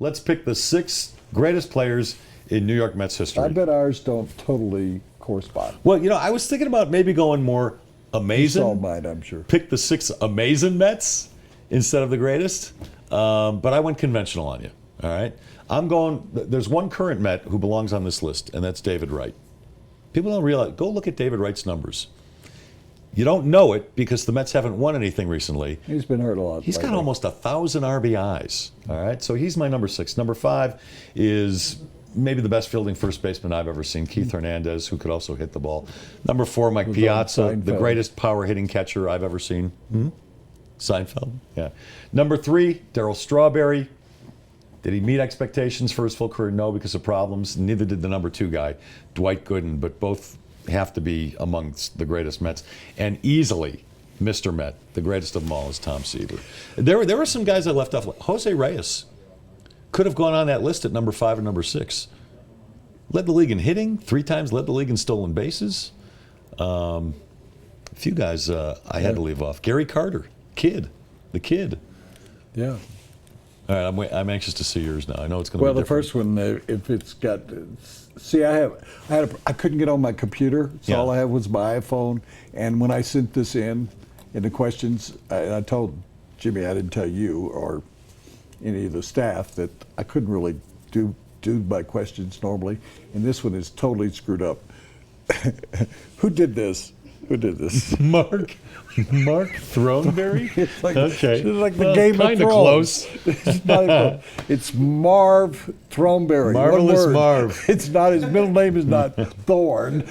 let's pick the 6 greatest players in New York Mets history. I bet ours don't totally correspond. Well, I was thinking about maybe going more amazing. You saw mine, I'm sure. Pick the 6 amazing Mets instead of the greatest. But I went conventional on you. All right. I'm going. There's one current Met who belongs on this list, and that's David Wright. People don't realize. Go look at David Wright's numbers. You don't know it because the Mets haven't won anything recently. He's been hurt a lot. He's got almost 1,000 RBIs. All right. So he's my number 6. Number 5 is maybe the best fielding first baseman I've ever seen, Keith Hernandez, who could also hit the ball. Number 4, Mike Piazza, the greatest power hitting catcher I've ever seen. Seinfeld, yeah. Number 3, Darryl Strawberry. Did he meet expectations for his full career? No, because of problems. Neither did the number 2 guy, Dwight Gooden, but both have to be amongst the greatest Mets. And easily, Mr. Met, the greatest of them all, is Tom Seaver. There were some guys I left off. Jose Reyes could have gone on that list at number 5 and number 6. Led the league in hitting, 3 times led the league in stolen bases. A few guys I had to leave off. Gary Carter, the kid. Yeah. All right, I'm anxious to see yours now. I know it's going to be Well, the different. first one, if it's got, see, I couldn't get on my computer, so all I had was my iPhone. And when I sent this in the questions, I told Jimmy I didn't tell you or any of the staff that I couldn't really do my questions normally, and this one is totally screwed up. Who did this? Mark Throneberry? It's like the Game of Thrones. Close. It's not even close. It's Marv Throneberry. Marvelous Marv. It's not, his middle name is not Thorne.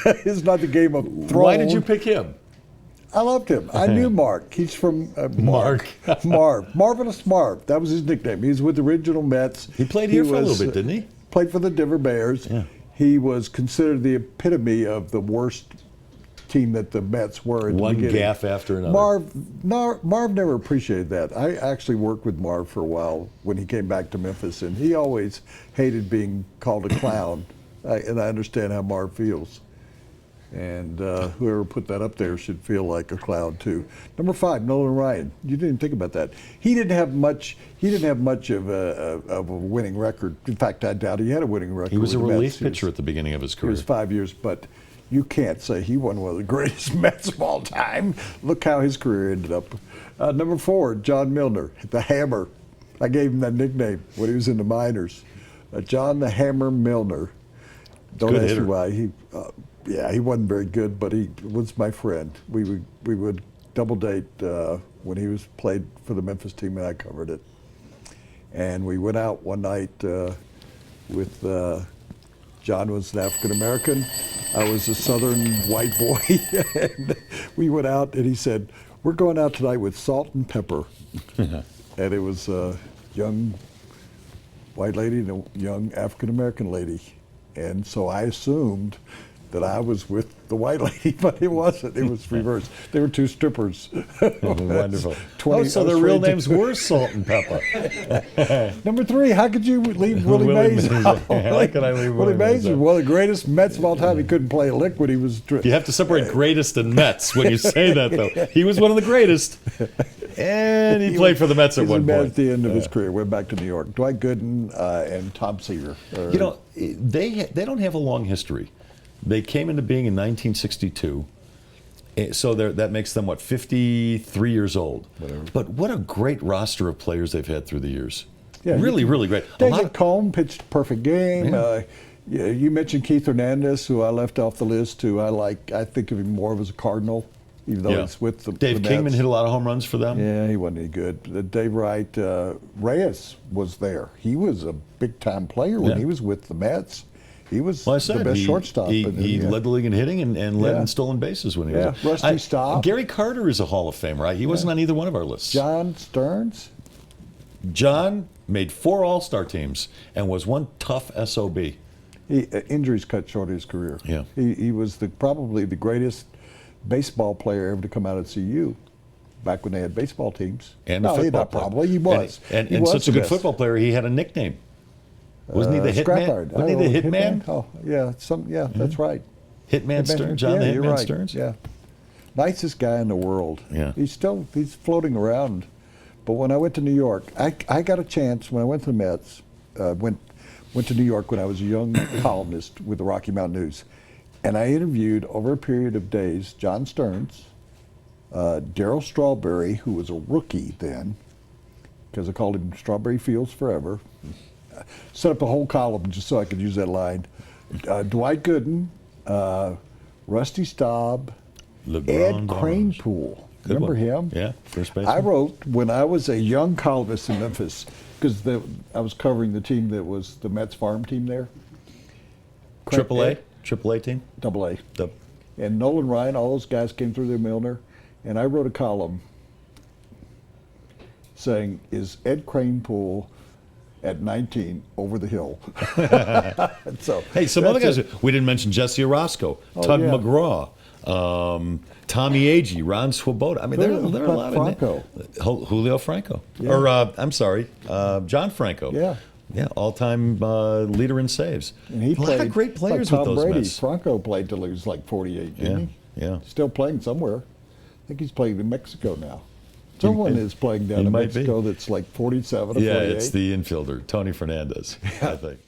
It's not the Game of Thrones. Why did you pick him? I loved him. I knew Mark. He's from Mark. Marv. Marvelous Marv. That was his nickname. He was with the original Mets. He played here for a little bit, didn't he? Played for the Denver Bears. Yeah. He was considered the epitome of the worst team that the Mets were at the beginning. One gaffe after another. Marv never appreciated that. I actually worked with Marv for a while when he came back to Memphis, and he always hated being called a clown. And I understand how Marv feels. And whoever put that up there should feel like a clown too. Number 5, Nolan Ryan. You didn't think about that. He didn't have much. He didn't have much of a winning record. In fact, I doubt he had a winning record. He was a with the relief Mets. pitcher at the beginning of his career. He was 5 years, but you can't say he won one of the greatest Mets of all time. Look how his career ended up. Number 4, John Milner, the Hammer. I gave him that nickname when he was in the minors. John the Hammer Milner. Don't Good ask hitter. me why. Yeah, he wasn't very good, but he was my friend. We would double date when he was played for the Memphis team, and I covered it. And we went out one night with John was an African American. I was a Southern white boy, and we went out, and he said, "We're going out tonight with salt and pepper." And it was a young white lady and a young African American lady, and so I assumed that I was with the white lady, but it wasn't. It was reversed. They were 2 strippers. Wonderful. So their real names were Salt and Pepper. Number 3, how could you leave Willie Mays out? How could I leave Willie Mays was out? one of the greatest Mets of all time. He couldn't play a lick when he was. You have to separate greatest and Mets when you say that, though. He was one of the greatest, and he played for the Mets at one point. At the end of his career, went back to New York. Dwight Gooden and Tom Seaver. They don't have a long history. They came into being in 1962, so that makes them, 53 years old. Whatever. But what a great roster of players they've had through the years. Yeah, really great. David Cone pitched a perfect game. Yeah. You mentioned Keith Hernandez, who I left off the list, who I think of him more of as a Cardinal, even though he's with the Dave the Kingman Mets. hit a lot of home runs for them. Yeah, he wasn't any good. Dave Wright, Reyes was there. He was a big-time player when he was with the Mets. He was the best shortstop. He led the league in hitting and led in stolen bases when he was. Yeah, Rusty Staub. Gary Carter is a Hall of Famer, right? He wasn't on either one of our lists. John Stearns. John made 4 All-Star teams and was one tough SOB. Injuries cut short his career. Yeah. He was probably the greatest baseball player ever to come out of CU. Back when they had baseball teams. And no, football player. probably. He was. And he was such a the good best. football player, he had a nickname. Wasn't he the Scrapyard. Hitman? Wasn't he the Hitman? Oh, yeah, that's right. Hitman Stearns, John the you're Hitman right. Stearns? Yeah. Nicest guy in the world. Yeah. He's floating around But when I went to New York, I got a chance when I went to the Mets. Went to New York when I was a young columnist with the Rocky Mountain News, and I interviewed over a period of days John Stearns, Darryl Strawberry, who was a rookie then, because I called him Strawberry Fields Forever. Set up a whole column just so I could use that line. Dwight Gooden, Rusty Staub, Ed Kranepool. Remember him? Yeah, first baseman. I wrote when I was a young columnist in Memphis, because I was covering the team that was the Mets farm team there. AAA team? Double A. And Nolan Ryan, all those guys came through the Milner, and I wrote a column saying, "Is Ed Kranepool at 19 over the hill?" So hey, some other guys. We didn't mention Jesse Orosco, Tug McGraw, Tommy Agee, Ron Swoboda. I mean, there are a lot Franco. of Julio Franco, or I'm sorry, John Franco. Yeah, all-time leader in saves. And he a lot of great players like with Tom those Brady. Mets. Franco played till he was like 48, didn't he? Yeah. Still playing somewhere. I think he's playing in Mexico now. Someone is playing down in Mexico that's like 47 or 48. Yeah, it's the infielder, Tony Fernandez, I think.